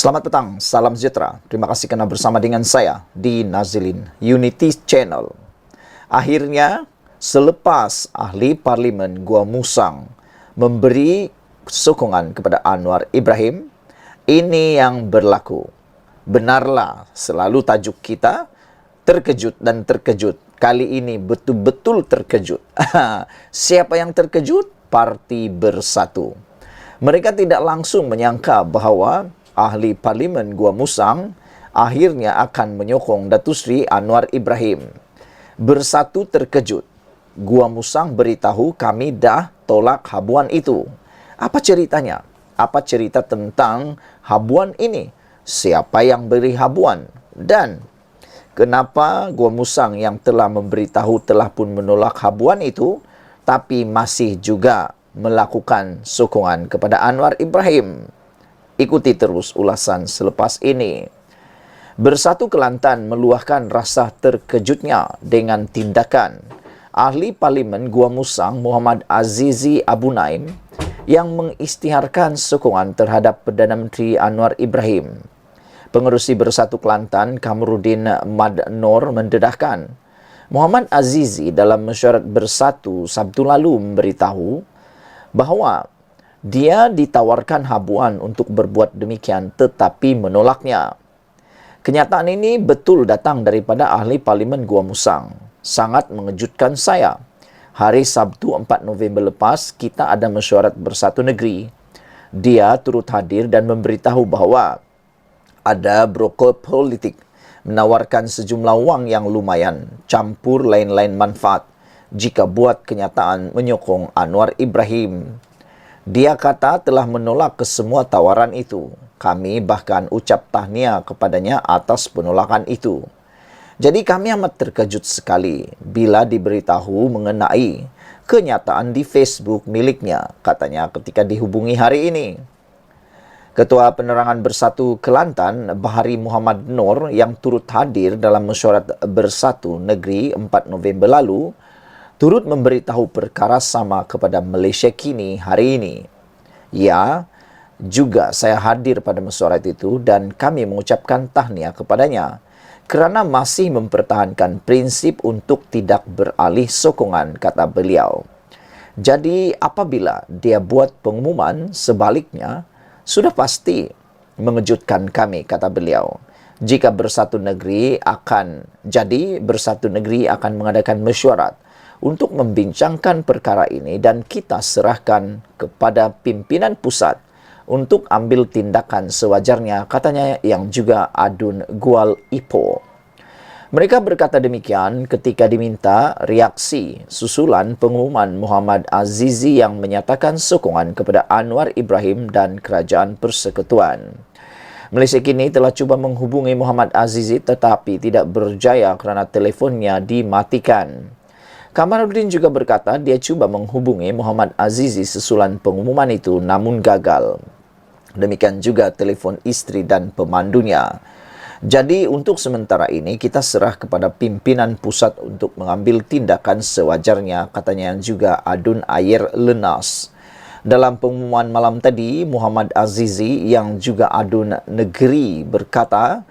Selamat petang, salam sejahtera. Terima kasih karena bersama dengan saya di Nazilin Unity Channel. Akhirnya, selepas ahli parlimen Gua Musang memberi sokongan kepada Anwar Ibrahim, ini yang berlaku. Benarlah selalu tajuk kita, terkejut dan terkejut. Kali ini betul-betul terkejut. Siapa yang terkejut? Parti Bersatu. Mereka tidak langsung menyangka bahawa ahli parlimen Gua Musang akhirnya akan menyokong Datuk Seri Anwar Ibrahim. Bersatu terkejut. Gua Musang beritahu kami dah tolak habuan itu. Apa ceritanya? Apa cerita tentang habuan ini? Siapa yang beri habuan? Dan kenapa Gua Musang yang telah memberitahu telah pun menolak habuan itu, tapi masih juga melakukan sokongan kepada Anwar Ibrahim? Ikuti terus ulasan selepas ini. Bersatu Kelantan meluahkan rasa terkejutnya dengan tindakan ahli parlimen Gua Musang Muhammad Azizi Abu Naim yang mengisytiharkan sokongan terhadap Perdana Menteri Anwar Ibrahim. Pengerusi Bersatu Kelantan Kamarudin Madnor mendedahkan Muhammad Azizi dalam mesyuarat Bersatu Sabtu lalu memberitahu bahawa dia ditawarkan habuan untuk berbuat demikian tetapi menolaknya. Kenyataan ini betul datang daripada ahli parlimen Gua Musang. Sangat mengejutkan saya. Hari Sabtu 4 November lepas, kita ada mesyuarat Bersatu Negeri. Dia turut hadir dan memberitahu bahawa ada broker politik menawarkan sejumlah wang yang lumayan, campur lain-lain manfaat jika buat kenyataan menyokong Anwar Ibrahim. Dia kata telah menolak kesemua tawaran itu. Kami bahkan ucap tahniah kepadanya atas penolakan itu. Jadi kami amat terkejut sekali bila diberitahu mengenai kenyataan di Facebook miliknya, katanya ketika dihubungi hari ini. Ketua Penerangan Bersatu Kelantan, Bahari Muhammad Noor yang turut hadir dalam mesyuarat Bersatu Negeri 4 November lalu, turut memberitahu perkara sama kepada Malaysia Kini hari ini. Ya, juga saya hadir pada mesyuarat itu dan kami mengucapkan tahniah kepadanya kerana masih mempertahankan prinsip untuk tidak beralih sokongan, kata beliau. Jadi apabila dia buat pengumuman sebaliknya, sudah pasti mengejutkan kami, kata beliau. Jika Bersatu Negeri akan mengadakan mesyuarat untuk membincangkan perkara ini dan kita serahkan kepada pimpinan pusat untuk ambil tindakan sewajarnya, katanya yang juga Adun Gual Ipoh. Mereka berkata demikian ketika diminta reaksi susulan pengumuman Muhammad Azizi yang menyatakan sokongan kepada Anwar Ibrahim dan Kerajaan Persekutuan. Malaysia Kini telah cuba menghubungi Muhammad Azizi tetapi tidak berjaya kerana telefonnya dimatikan. Kamarudin juga berkata dia cuba menghubungi Muhammad Azizi sesulan pengumuman itu namun gagal. Demikian juga telefon isteri dan pemandunya. Jadi untuk sementara ini kita serah kepada pimpinan pusat untuk mengambil tindakan sewajarnya, katanya yang juga Adun Ayer Lenas. Dalam pengumuman malam tadi, Muhammad Azizi yang juga Adun Negeri berkata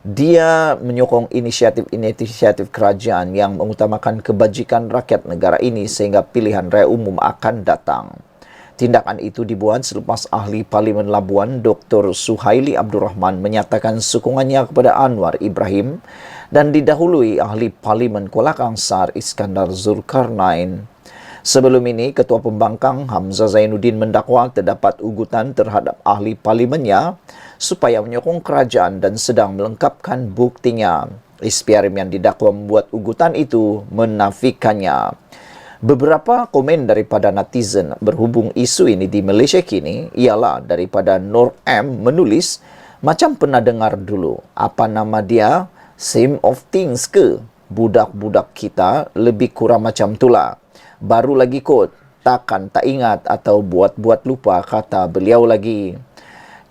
dia menyokong inisiatif kerajaan yang mengutamakan kebajikan rakyat negara ini sehingga pilihan raya umum akan datang. Tindakan itu dibuat selepas ahli parlimen Labuan Dr. Suhaili Abdul Rahman menyatakan sokongannya kepada Anwar Ibrahim dan didahului ahli parlimen Kuala Kangsar Iskandar Zulkarnain. Sebelum ini, Ketua Pembangkang Hamzah Zainuddin mendakwa terdapat ugutan terhadap ahli parlimennya supaya menyokong kerajaan dan sedang melengkapkan buktinya. SPRM yang didakwa membuat ugutan itu menafikannya. Beberapa komen daripada netizen berhubung isu ini di Malaysia Kini ialah daripada Nur M menulis, macam pernah dengar dulu, apa nama dia? Same of things ke? Budak-budak kita lebih kurang macam itulah. Baru lagi kot, takkan tak ingat atau buat-buat lupa, kata beliau lagi.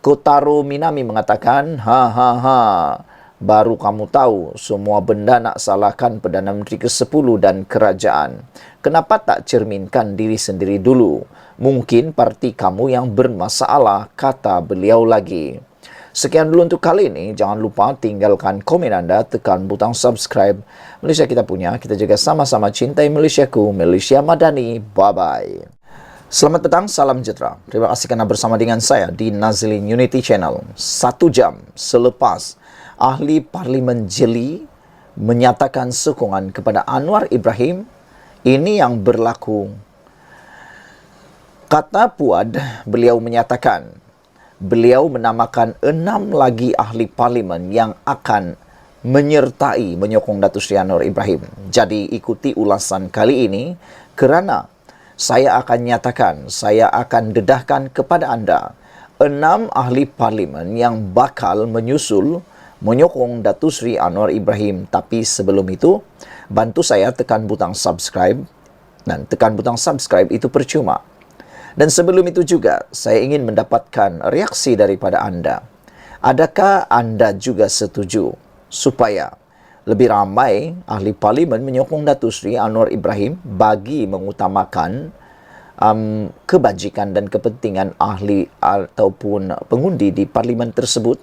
Kotaro Minami mengatakan, baru kamu tahu semua benda nak salahkan Perdana Menteri ke-10 dan kerajaan. Kenapa tak cerminkan diri sendiri dulu? Mungkin parti kamu yang bermasalah, kata beliau lagi. Sekian dulu untuk kali ini. Jangan lupa tinggalkan komen Anda, tekan butang subscribe. Malaysia kita punya, kita juga sama-sama cintai Malaysiaku, Malaysia Madani. Bye-bye. Selamat petang, salam sejahtera. Terima kasih kerana bersama dengan saya di Nazilin Unity Channel. 1 jam selepas Ahli Parlimen Jeli menyatakan sokongan kepada Anwar Ibrahim, ini yang berlaku. Kata Puad, beliau menyatakan, beliau menamakan 6 lagi ahli parlimen yang akan menyokong Datuk Seri Anwar Ibrahim. Jadi ikuti ulasan kali ini kerana saya akan nyatakan, saya akan dedahkan kepada anda 6 ahli parlimen yang bakal menyokong Datuk Seri Anwar Ibrahim. Tapi sebelum itu, bantu saya tekan butang subscribe. Dan tekan butang subscribe itu percuma. Dan sebelum itu juga, saya ingin mendapatkan reaksi daripada anda. Adakah anda juga setuju supaya lebih ramai ahli parlimen menyokong Datuk Seri Anwar Ibrahim bagi mengutamakan kebajikan dan kepentingan ahli ataupun pengundi di parlimen tersebut?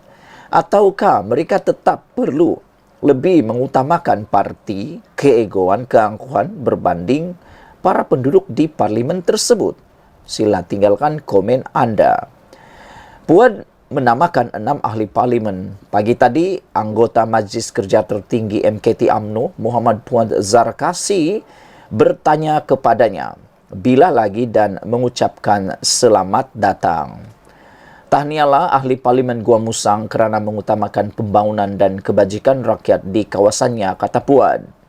Ataukah mereka tetap perlu lebih mengutamakan parti, keegoan, keangkuhan berbanding para penduduk di parlimen tersebut? Sila tinggalkan komen anda. Puad menamakan 6 ahli parlimen. Pagi tadi, anggota Majlis Kerja Tertinggi MKT UMNO, Muhammad Puad Zarkasi, bertanya kepadanya bila lagi dan mengucapkan selamat datang. Tahniahlah ahli parlimen Gua Musang kerana mengutamakan pembangunan dan kebajikan rakyat di kawasannya, kata Puad.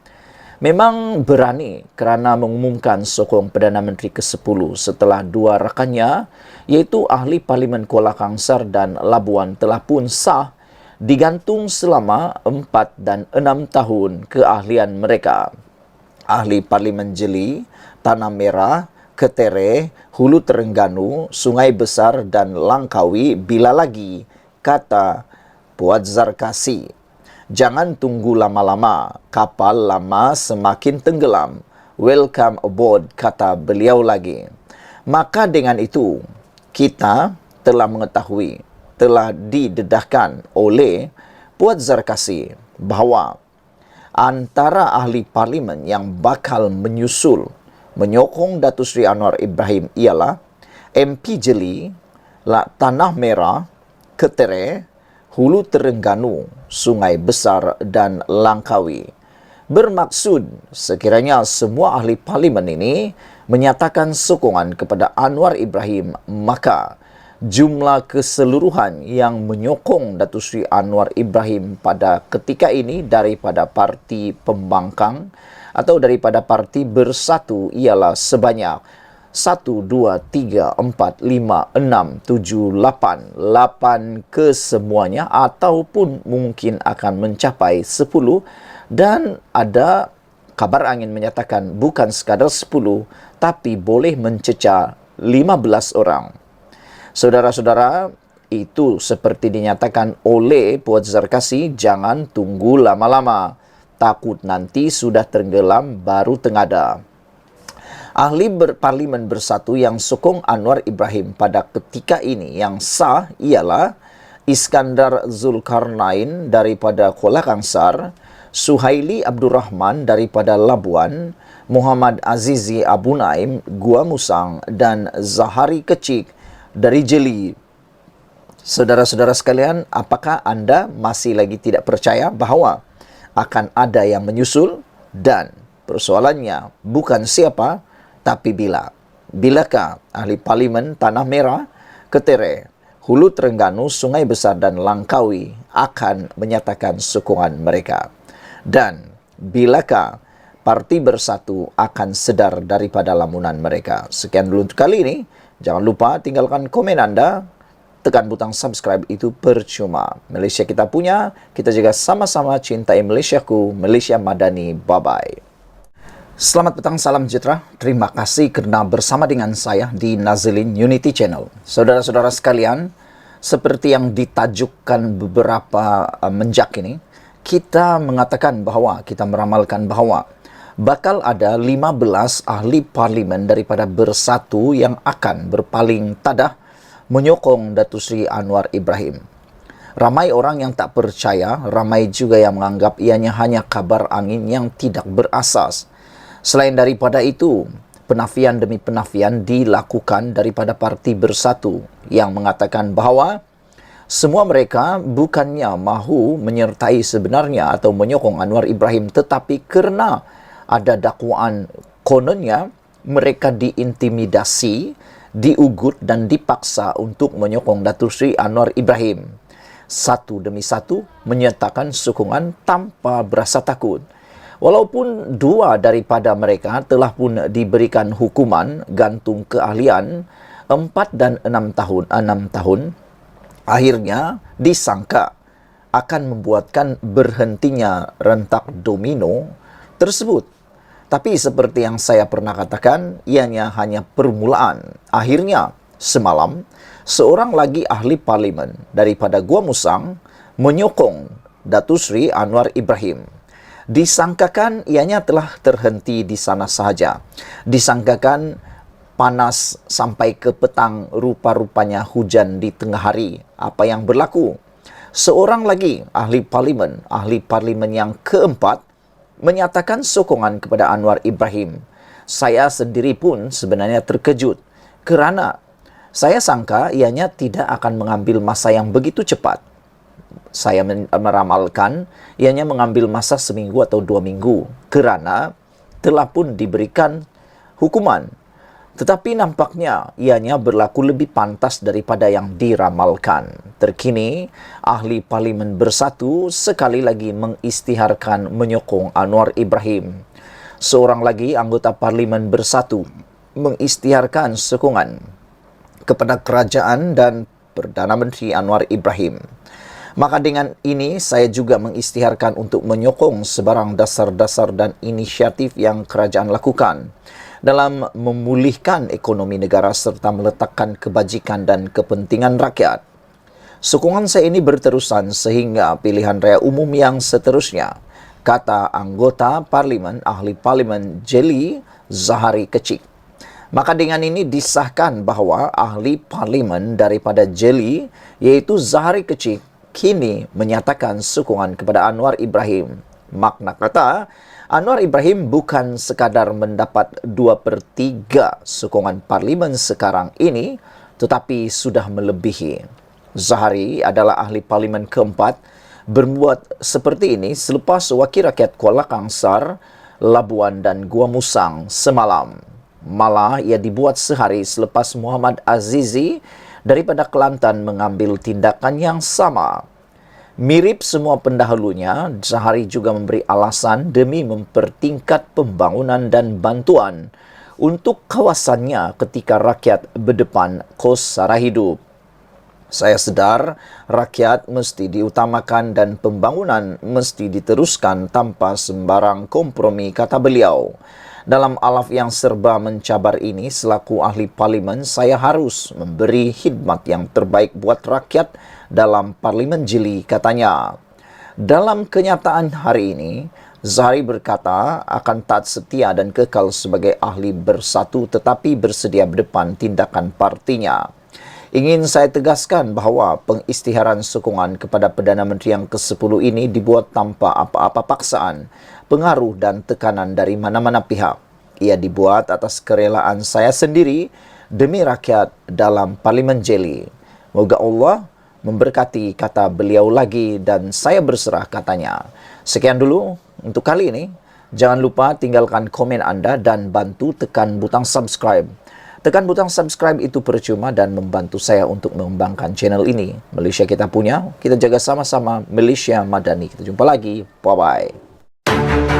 Memang berani kerana mengumumkan sokong Perdana Menteri ke-10 setelah 2 rakannya, iaitu ahli parlimen Kuala Kangsar dan Labuan telah pun sah digantung selama 4 dan 6 tahun keahlian mereka. Ahli parlimen Jeli, Tanah Merah, Ketere, Hulu Terengganu, Sungai Besar dan Langkawi bila lagi, kata Puad Zarkasi. Jangan tunggu lama-lama, kapal lama semakin tenggelam. Welcome aboard, kata beliau lagi. Maka dengan itu, kita telah mengetahui, telah didedahkan oleh Puad Zarkasi bahawa antara ahli parlimen yang bakal menyokong Datuk Seri Anwar Ibrahim ialah MP Jeli, Tanah Merah, Ketere, Hulu Terengganu, Sungai Besar dan Langkawi. Bermaksud sekiranya semua ahli parlimen ini menyatakan sokongan kepada Anwar Ibrahim, maka jumlah keseluruhan yang menyokong Datuk Seri Anwar Ibrahim pada ketika ini daripada Parti Pembangkang atau daripada Parti Bersatu ialah sebanyak 1, 2, 3, 4, 5, 6, 7, 8 kesemuanya ataupun mungkin akan mencapai 10, dan ada kabar angin menyatakan bukan sekadar 10 tapi boleh mencecah 15 orang. Saudara-saudara, itu seperti dinyatakan oleh Puad Zarkasi, jangan tunggu lama-lama, takut nanti sudah tenggelam baru tengada. Ahli Parlimen Bersatu yang sokong Anwar Ibrahim pada ketika ini yang sah ialah Iskandar Zulkarnain daripada Kuala Kangsar, Suhaili Abdul Rahman daripada Labuan, Muhammad Azizi Abu Naim, Gua Musang dan Zahari Kecik dari Jeli. Saudara-saudara sekalian, apakah anda masih lagi tidak percaya bahawa akan ada yang menyusul? Dan persoalannya bukan siapa, tapi bila. Bilakah ahli parlimen Tanah Merah, Ketere, Hulu Terengganu, Sungai Besar dan Langkawi akan menyatakan sokongan mereka? Dan bilakah Parti Bersatu akan sedar daripada lamunan mereka? Sekian dulu untuk kali ini. Jangan lupa tinggalkan komen anda, tekan butang subscribe, itu percuma. Malaysia kita punya, kita juga sama-sama cintai Malaysiaku, Malaysia Madani. Bye-bye. Selamat petang, salam sejahtera. Terima kasih kerana bersama dengan saya di Nazilin Unity Channel. Saudara-saudara sekalian, seperti yang ditajukkan beberapa menjak ini, kita mengatakan bahawa, kita meramalkan bahawa bakal ada 15 ahli parlimen daripada Bersatu yang akan berpaling tadah menyokong Datuk Seri Anwar Ibrahim. Ramai orang yang tak percaya, ramai juga yang menganggap ianya hanya kabar angin yang tidak berasas. Selain daripada itu, penafian demi penafian dilakukan daripada Parti Bersatu yang mengatakan bahawa semua mereka bukannya mahu menyertai sebenarnya atau menyokong Anwar Ibrahim, tetapi kerana ada dakwaan kononnya mereka diintimidasi, diugut dan dipaksa untuk menyokong Datuk Seri Anwar Ibrahim. Satu demi satu menyatakan sokongan tanpa berasa takut. Walaupun dua daripada mereka telah pun diberikan hukuman gantung keahlian 4 dan 6 tahun, akhirnya disangka akan membuatkan berhentinya rentak domino tersebut. Tapi seperti yang saya pernah katakan, ianya hanya permulaan. Akhirnya, semalam, seorang lagi ahli parlimen daripada Gua Musang menyokong Datuk Seri Anwar Ibrahim. Disangkakan ianya telah terhenti di sana sahaja. Disangkakan panas sampai ke petang, rupa-rupanya hujan di tengah hari. Apa yang berlaku? Seorang lagi ahli parlimen yang keempat, menyatakan sokongan kepada Anwar Ibrahim. Saya sendiri pun sebenarnya terkejut kerana saya sangka ianya tidak akan mengambil masa yang begitu cepat. Saya meramalkan ianya mengambil masa seminggu atau 2 minggu kerana telah pun diberikan hukuman. Tetapi nampaknya ianya berlaku lebih pantas daripada yang diramalkan. Terkini, ahli parlimen Bersatu sekali lagi mengisytiharkan menyokong Anwar Ibrahim. Seorang lagi anggota parlimen Bersatu mengisytiharkan sokongan kepada kerajaan dan Perdana Menteri Anwar Ibrahim. Maka dengan ini saya juga mengisytiharkan untuk menyokong sebarang dasar-dasar dan inisiatif yang kerajaan lakukan dalam memulihkan ekonomi negara serta meletakkan kebajikan dan kepentingan rakyat. Sokongan saya ini berterusan sehingga pilihan raya umum yang seterusnya, kata anggota parlimen, ahli parlimen Jeli Zahari Kecik. Maka dengan ini disahkan bahawa ahli parlimen daripada Jeli, iaitu Zahari Kecik, kini menyatakan sokongan kepada Anwar Ibrahim. Makna kata, Anwar Ibrahim bukan sekadar mendapat 2/3 sokongan parlimen sekarang ini, tetapi sudah melebihi. Zahari adalah ahli parlimen keempat berbuat seperti ini selepas wakil rakyat Kuala Kangsar, Labuan dan Gua Musang semalam. Malah ia dibuat sehari selepas Muhammad Azizi daripada Kelantan mengambil tindakan yang sama. Mirip semua pendahulunya, Zahari juga memberi alasan demi mempertingkat pembangunan dan bantuan untuk kawasannya ketika rakyat berdepan kos sara hidup. Saya sedar rakyat mesti diutamakan dan pembangunan mesti diteruskan tanpa sembarang kompromi, kata beliau. Dalam alaf yang serba mencabar ini, selaku ahli parlimen, saya harus memberi khidmat yang terbaik buat rakyat dalam parlimen Jeli, katanya. Dalam kenyataan hari ini, Zahari berkata akan taat setia dan kekal sebagai ahli Bersatu tetapi bersedia berdepan tindakan partinya. Ingin saya tegaskan bahawa pengisytiharan sokongan kepada Perdana Menteri yang ke-10 ini dibuat tanpa apa-apa paksaan, pengaruh dan tekanan dari mana-mana pihak. Ia dibuat atas kerelaan saya sendiri demi rakyat dalam Parlimen Jeli. Moga Allah memberkati, kata beliau lagi, dan saya berserah, katanya. Sekian dulu untuk kali ini. Jangan lupa tinggalkan komen anda dan bantu tekan butang subscribe. Tekan butang subscribe itu percuma dan membantu saya untuk mengembangkan channel ini. Malaysia kita punya, kita jaga sama-sama Malaysia Madani. Kita jumpa lagi. Bye-bye.